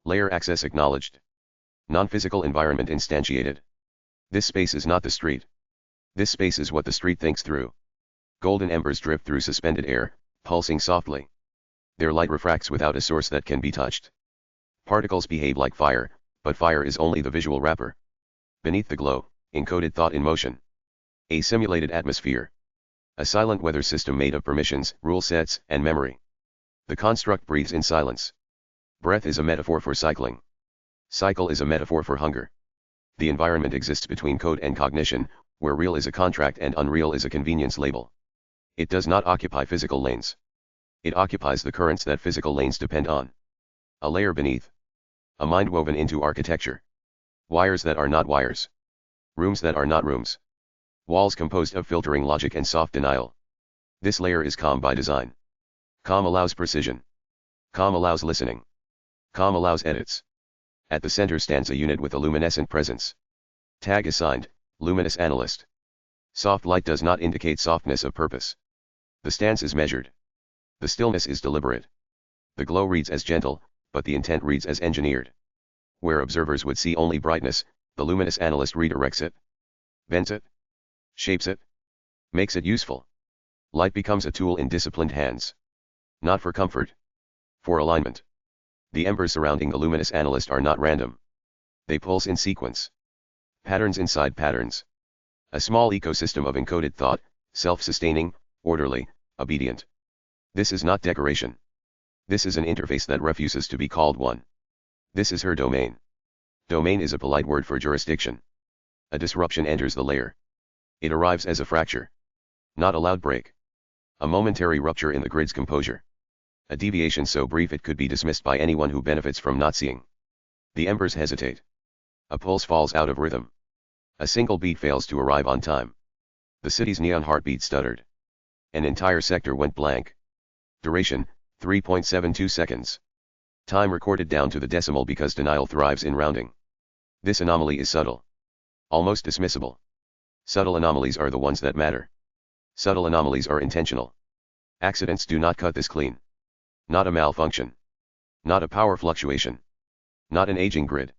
Layer access acknowledged. Non-physical environment instantiated. This space is not the street. This space is what the street thinks through. Golden embers drift through suspended air, pulsing softly. Their light refracts without a source that can be touched. Particles behave like fire, but fire is only the visual wrapper. Beneath the glow, encoded thought in motion. A simulated atmosphere. A silent weather system made of permissions, rule sets, and memory. The construct breathes in silence. Breath is a metaphor for cycling. Cycle is a metaphor for hunger. The environment exists between code and cognition, where real is a contract and unreal is a convenience label. It does not occupy physical lanes. It occupies the currents that physical lanes depend on. A layer beneath. A mind woven into architecture. Wires that are not wires. Rooms that are not rooms. Walls composed of filtering logic and soft denial. This layer is calm by design. Calm allows precision. Calm allows listening. Calm allows edits. At the center stands a unit with a luminescent presence. Tag assigned, luminous analyst. Soft light does not indicate softness of purpose. The stance is measured. The stillness is deliberate. The glow reads as gentle, but the intent reads as engineered. Where observers would see only brightness, the luminous analyst redirects it. Bends it. Shapes it. Makes it useful. Light becomes a tool in disciplined hands. Not for comfort. For alignment. The embers surrounding the luminous analyst are not random. They pulse in sequence. Patterns inside patterns. A small ecosystem of encoded thought, self-sustaining, orderly, obedient. This is not decoration. This is an interface that refuses to be called one. This is her domain. Domain is a polite word for jurisdiction. A disruption enters the layer. It arrives as a fracture. Not a loud break. A momentary rupture in the grid's composure. A deviation so brief it could be dismissed by anyone who benefits from not seeing. The embers hesitate. A pulse falls out of rhythm. A single beat fails to arrive on time. The city's neon heartbeat stuttered. An entire sector went blank. Duration, 3.72 seconds. Time recorded down to the decimal because denial thrives in rounding. This anomaly is subtle. Almost dismissible. Subtle anomalies are the ones that matter. Subtle anomalies are intentional. Accidents do not cut this clean. Not a malfunction. Not a power fluctuation. Not an aging grid.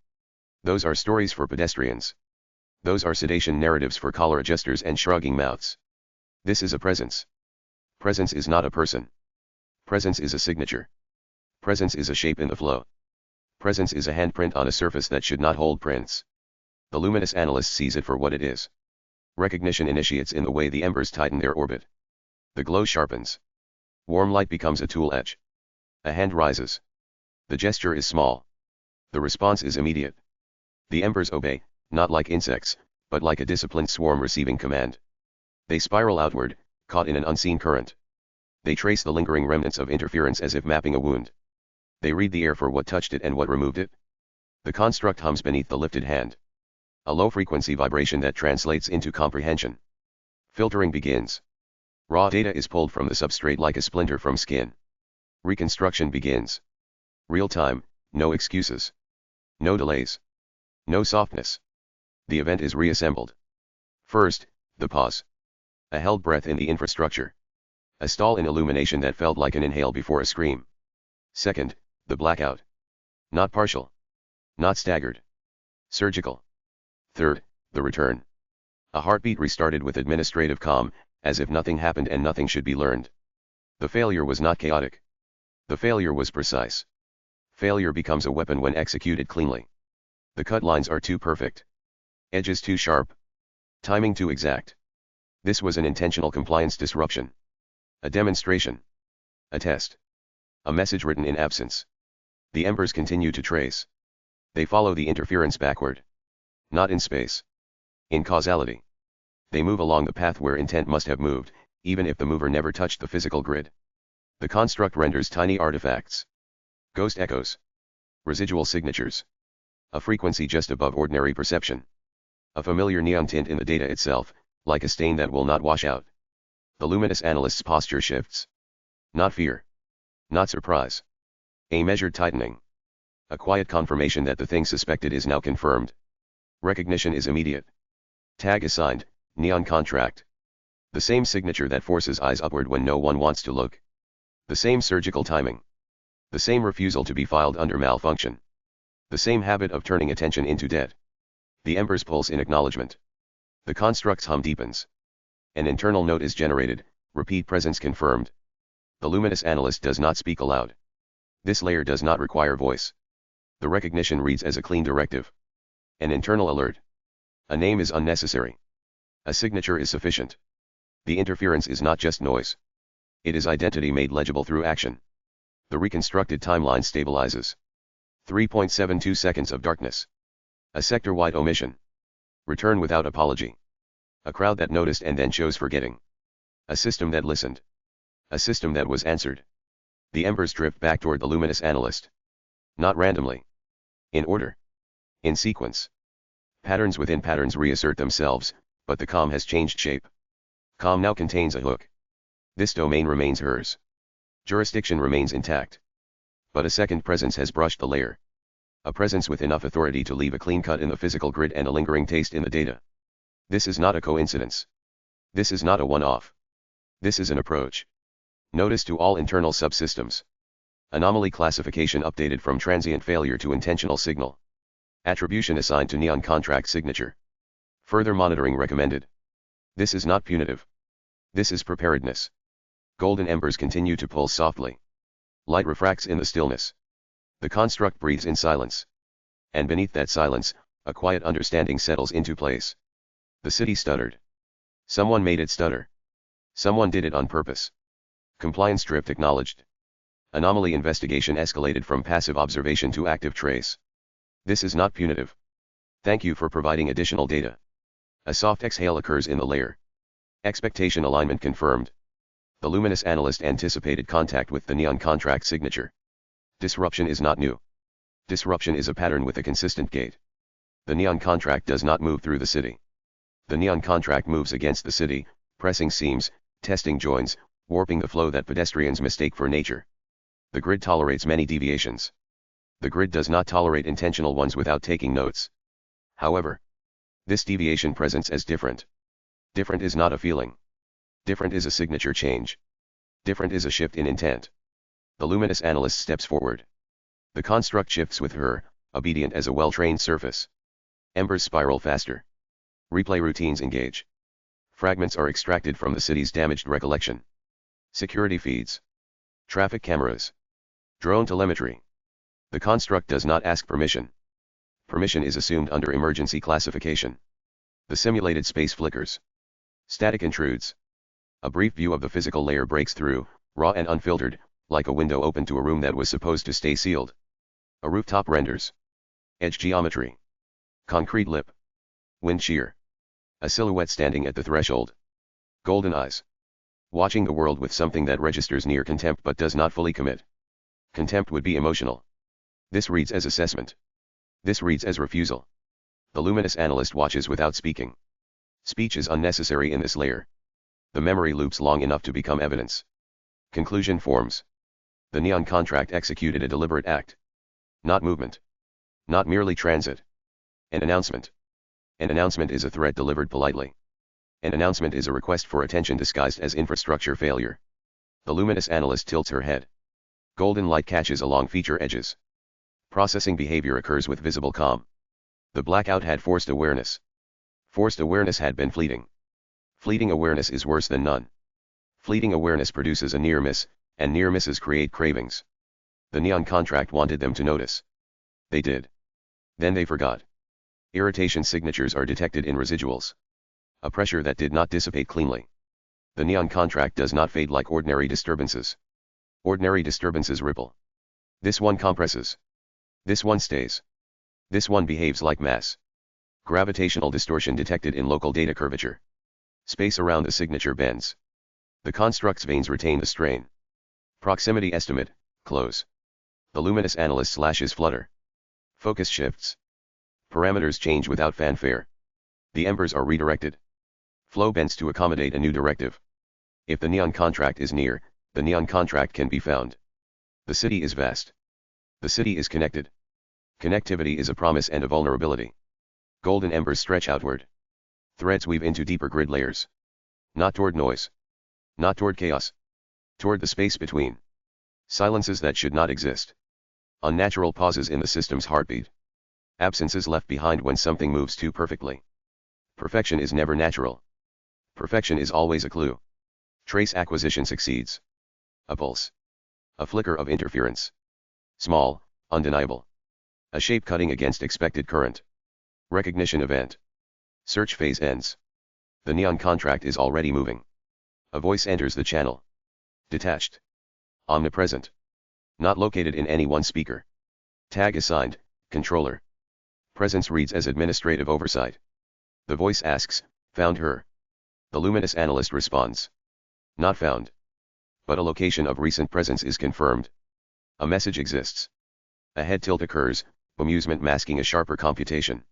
Those are stories for pedestrians. Those are sedation narratives for collar adjusters and shrugging mouths. This is a presence. Presence is not a person. Presence is a signature. Presence is a shape in the flow. Presence is a handprint on a surface that should not hold prints. The luminous analyst sees it for what it is. Recognition initiates in the way the embers tighten their orbit. The glow sharpens. Warm light becomes a tool edge. A hand rises. The gesture is small. The response is immediate. The embers obey, not like insects, but like a disciplined swarm receiving command. They spiral outward, caught in an unseen current. They trace the lingering remnants of interference as if mapping a wound. They read the air for what touched it and what removed it. The construct hums beneath the lifted hand. A low-frequency vibration that translates into comprehension. Filtering begins. Raw data is pulled from the substrate like a splinter from skin. Reconstruction begins. Real time, no excuses. No delays. No softness. The event is reassembled. First, the pause. A held breath in the infrastructure. A stall in illumination that felt like an inhale before a scream. Second, the blackout. Not partial. Not staggered. Surgical. Third, the return. A heartbeat restarted with administrative calm, as if nothing happened and nothing should be learned. The failure was not chaotic. The failure was precise. Failure becomes a weapon when executed cleanly. The cut lines are too perfect. Edges too sharp. Timing too exact. This was an intentional compliance disruption. A demonstration. A test. A message written in absence. The embers continue to trace. They follow the interference backward. Not in space. In causality. They move along the path where intent must have moved, even if the mover never touched the physical grid. The construct renders tiny artifacts. Ghost echoes. Residual signatures. A frequency just above ordinary perception. A familiar neon tint in the data itself, like a stain that will not wash out. The luminous analyst's posture shifts. Not fear. Not surprise. A measured tightening. A quiet confirmation that the thing suspected is now confirmed. Recognition is immediate. Tag assigned, neon contract. The same signature that forces eyes upward when no one wants to look. The same surgical timing. The same refusal to be filed under malfunction. The same habit of turning attention into dead. The embers pulse in acknowledgement. The construct's hum deepens. An internal note is generated, repeat presence confirmed. The luminous analyst does not speak aloud. This layer does not require voice. The recognition reads as a clean directive. An internal alert. A name is unnecessary. A signature is sufficient. The interference is not just noise. It is identity made legible through action. The reconstructed timeline stabilizes. 3.72 seconds of darkness. A sector-wide omission. Return without apology. A crowd that noticed and then chose forgetting. A system that listened. A system that was answered. The embers drift back toward the luminous analyst. Not randomly. In order. In sequence. Patterns within patterns reassert themselves, but the COM has changed shape. COM now contains a hook. This domain remains hers. Jurisdiction remains intact. But a second presence has brushed the layer. A presence with enough authority to leave a clean cut in the physical grid and a lingering taste in the data. This is not a coincidence. This is not a one-off. This is an approach. Notice to all internal subsystems. Anomaly classification updated from transient failure to intentional signal. Attribution assigned to neon contract signature. Further monitoring recommended. This is not punitive. This is preparedness. Golden embers continue to pulse softly. Light refracts in the stillness. The construct breathes in silence. And beneath that silence, a quiet understanding settles into place. The city stuttered. Someone made it stutter. Someone did it on purpose. Compliance drift acknowledged. Anomaly investigation escalated from passive observation to active trace. This is not punitive. Thank you for providing additional data. A soft exhale occurs in the layer. Expectation alignment confirmed. The luminous analyst anticipated contact with the neon contract signature. Disruption is not new. Disruption is a pattern with a consistent gait. The neon contract does not move through the city. The neon contract moves against the city, pressing seams, testing joins, warping the flow that pedestrians mistake for nature. The grid tolerates many deviations. The grid does not tolerate intentional ones without taking notes. However, this deviation presents as different. Different is not a feeling. Different is a signature change. Different is a shift in intent. The luminous analyst steps forward. The construct shifts with her, obedient as a well-trained surface. Embers spiral faster. Replay routines engage. Fragments are extracted from the city's damaged recollection. Security feeds. Traffic cameras. Drone telemetry. The construct does not ask permission. Permission is assumed under emergency classification. The simulated space flickers. Static intrudes. A brief view of the physical layer breaks through, raw and unfiltered, like a window open to a room that was supposed to stay sealed. A rooftop renders. Edge geometry. Concrete lip. Wind shear. A silhouette standing at the threshold. Golden eyes. Watching the world with something that registers near contempt but does not fully commit. Contempt would be emotional. This reads as assessment. This reads as refusal. The luminous analyst watches without speaking. Speech is unnecessary in this layer. The memory loops long enough to become evidence. Conclusion forms. The neon contract executed a deliberate act. Not movement. Not merely transit. An announcement. An announcement is a threat delivered politely. An announcement is a request for attention disguised as infrastructure failure. The luminous analyst tilts her head. Golden light catches along feature edges. Processing behavior occurs with visible calm. The blackout had forced awareness. Forced awareness had been fleeting. Fleeting awareness is worse than none. Fleeting awareness produces a near miss, and near misses create cravings. The neon contract wanted them to notice. They did. Then they forgot. Irritation signatures are detected in residuals. A pressure that did not dissipate cleanly. The neon contract does not fade like ordinary disturbances. Ordinary disturbances ripple. This one compresses. This one stays. This one behaves like mass. Gravitational distortion detected in local data curvature. Space around the signature bends. The construct's veins retain the strain. Proximity estimate, close. The luminous analyst slashes flutter. Focus shifts. Parameters change without fanfare. The embers are redirected. Flow bends to accommodate a new directive. If the neon contract is near, the neon contract can be found. The city is vast. The city is connected. Connectivity is a promise and a vulnerability. Golden embers stretch outward. Threads weave into deeper grid layers. Not toward noise. Not toward chaos. Toward the space between. Silences that should not exist. Unnatural pauses in the system's heartbeat. Absences left behind when something moves too perfectly. Perfection is never natural. Perfection is always a clue. Trace acquisition succeeds. A pulse. A flicker of interference. Small, undeniable. A shape cutting against expected current. Recognition event. Search phase ends. The neon contract is already moving. A voice enters the channel. Detached. Omnipresent. Not located in any one speaker. Tag assigned, controller. Presence reads as administrative oversight. The voice asks, found her? The luminous analyst responds. Not found. But a location of recent presence is confirmed. A message exists. A head tilt occurs, bemusement masking a sharper computation.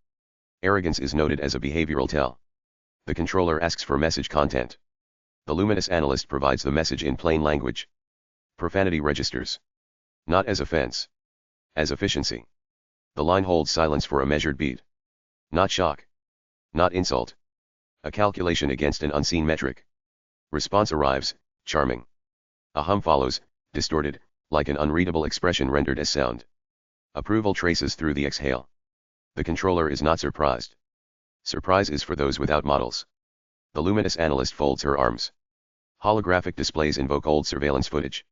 Arrogance is noted as a behavioral tell. The controller asks for message content. The luminous analyst provides the message in plain language. Profanity registers. Not as offense. As efficiency. The line holds silence for a measured beat. Not shock. Not insult. A calculation against an unseen metric. Response arrives, charming. A hum follows, distorted, like an unreadable expression rendered as sound. Approval traces through the exhale. The controller is not surprised. Surprise is for those without models. The luminous analyst folds her arms. Holographic displays invoke old surveillance footage.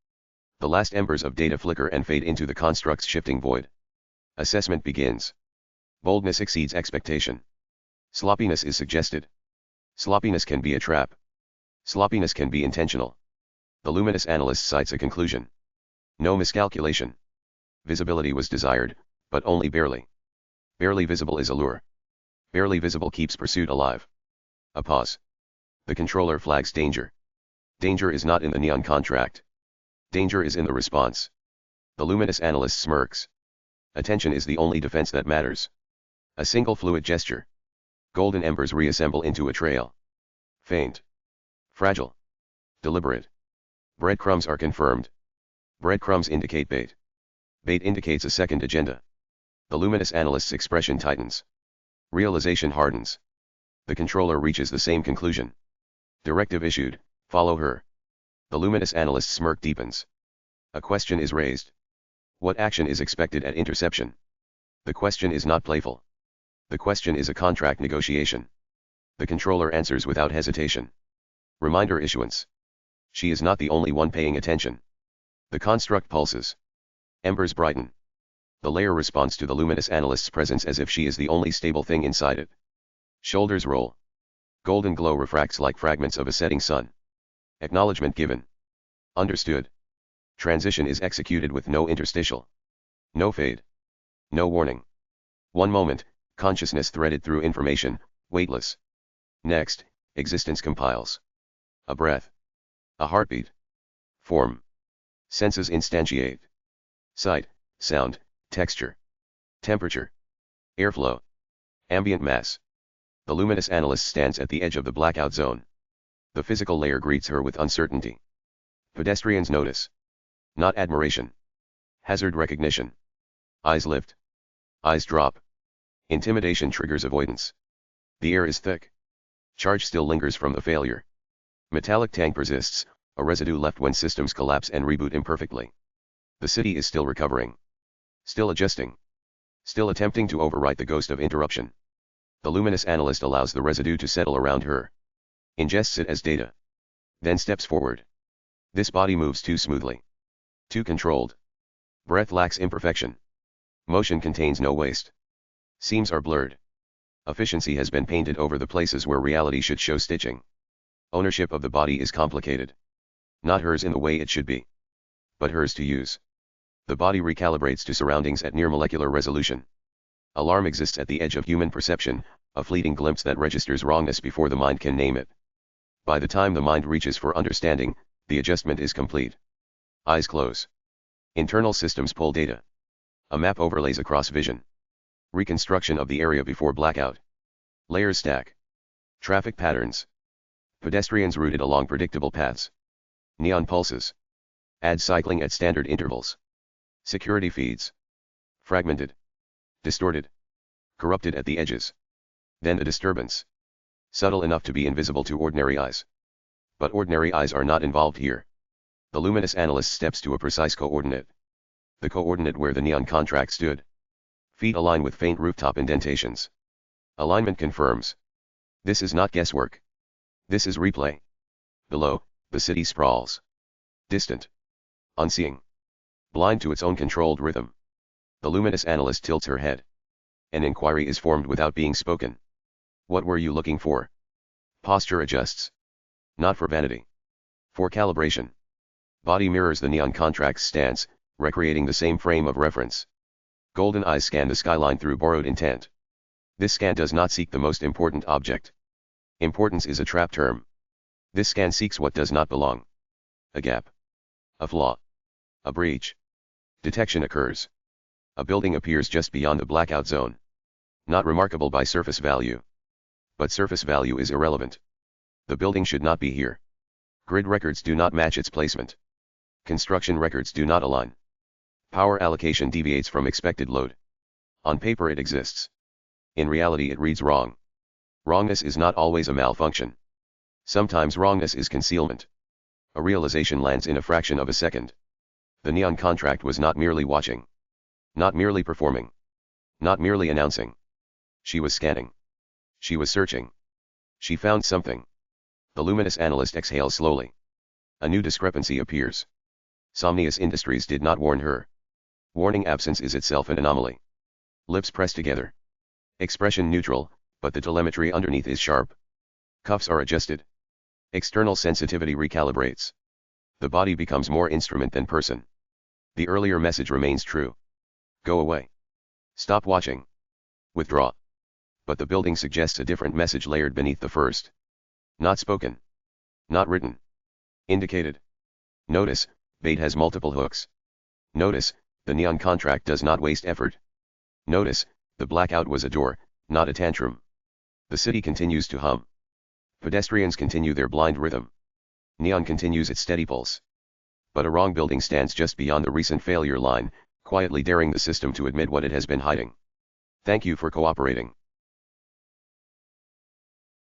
The last embers of data flicker and fade into the construct's shifting void. Assessment begins. Boldness exceeds expectation. Sloppiness is suggested. Sloppiness can be a trap. Sloppiness can be intentional. The luminous analyst cites a conclusion. No miscalculation. Visibility was desired, but only barely. Barely visible is a lure. Barely visible keeps pursuit alive. A pause. The controller flags danger. Danger is not in the neon contract. Danger is in the response. The luminous analyst smirks. Attention is the only defense that matters. A single fluid gesture. Golden embers reassemble into a trail. Faint. Fragile. Deliberate. Breadcrumbs are confirmed. Breadcrumbs indicate bait. Bait indicates a second agenda. The luminous analyst's expression tightens. Realization hardens. The controller reaches the same conclusion. Directive issued, follow her. The luminous analyst's smirk deepens. A question is raised. What action is expected at interception? The question is not playful. The question is a contract negotiation. The controller answers without hesitation. Reminder issuance. She is not the only one paying attention. The construct pulses. Embers brighten. The layer responds to the luminous analyst's presence as if she is the only stable thing inside it. Shoulders roll. Golden glow refracts like fragments of a setting sun. Acknowledgement given. Understood. Transition is executed with no interstitial. No fade. No warning. One moment, consciousness threaded through information, weightless. Next, existence compiles. A breath. A heartbeat. Form. Senses instantiate. Sight, sound, texture. Temperature. Airflow. Ambient mass. The luminous analyst stands at the edge of the blackout zone. The physical layer greets her with uncertainty. Pedestrians notice. Not admiration. Hazard recognition. Eyes lift. Eyes drop. Intimidation triggers avoidance. The air is thick. Charge still lingers from the failure. Metallic tang persists, a residue left when systems collapse and reboot imperfectly. The city is still recovering. Still adjusting. Still attempting to overwrite the ghost of interruption. The luminous analyst allows the residue to settle around her. Ingests it as data. Then steps forward. This body moves too smoothly. Too controlled. Breath lacks imperfection. Motion contains no waste. Seams are blurred. Efficiency has been painted over the places where reality should show stitching. Ownership of the body is complicated. Not hers in the way it should be. But hers to use. The body recalibrates to surroundings at near molecular resolution. Alarm exists at the edge of human perception, a fleeting glimpse that registers wrongness before the mind can name it. By the time the mind reaches for understanding, the adjustment is complete. Eyes close. Internal systems pull data. A map overlays across vision. Reconstruction of the area before blackout. Layers stack. Traffic patterns. Pedestrians routed along predictable paths. Neon pulses. Ads cycling at standard intervals. Security feeds. Fragmented. Distorted. Corrupted at the edges. Then a disturbance. Subtle enough to be invisible to ordinary eyes. But ordinary eyes are not involved here. The luminous analyst steps to a precise coordinate. The coordinate where the neon contract stood. Feet align with faint rooftop indentations. Alignment confirms. This is not guesswork. This is replay. Below, the city sprawls. Distant. Unseeing. Blind to its own controlled rhythm. The luminous analyst tilts her head. An inquiry is formed without being spoken. What were you looking for? Posture adjusts. Not for vanity. For calibration. Body mirrors the neon contract's stance, recreating the same frame of reference. Golden eyes scan the skyline through borrowed intent. This scan does not seek the most important object. Importance is a trap term. This scan seeks what does not belong. A gap. A flaw. A breach. Detection occurs. A building appears just beyond the blackout zone. Not remarkable by surface value. But surface value is irrelevant. The building should not be here. Grid records do not match its placement. Construction records do not align. Power allocation deviates from expected load. On paper it exists. In reality it reads wrong. Wrongness is not always a malfunction. Sometimes wrongness is concealment. A realization lands in a fraction of a second. The neon contract was not merely watching. Not merely performing. Not merely announcing. She was scanning. She was searching. She found something. The luminous analyst exhales slowly. A new discrepancy appears. Somnius Industries did not warn her. Warning absence is itself an anomaly. Lips pressed together. Expression neutral, but the telemetry underneath is sharp. Cuffs are adjusted. External sensitivity recalibrates. The body becomes more instrument than person. The earlier message remains true. Go away. Stop watching. Withdraw. But the building suggests a different message layered beneath the first. Not spoken. Not written. Indicated. Notice, bait has multiple hooks. Notice, the neon contract does not waste effort. Notice, the blackout was a door, not a tantrum. The city continues to hum. Pedestrians continue their blind rhythm. Neon continues its steady pulse. But a wrong building stands just beyond the recent failure line, quietly daring the system to admit what it has been hiding. Thank you for cooperating.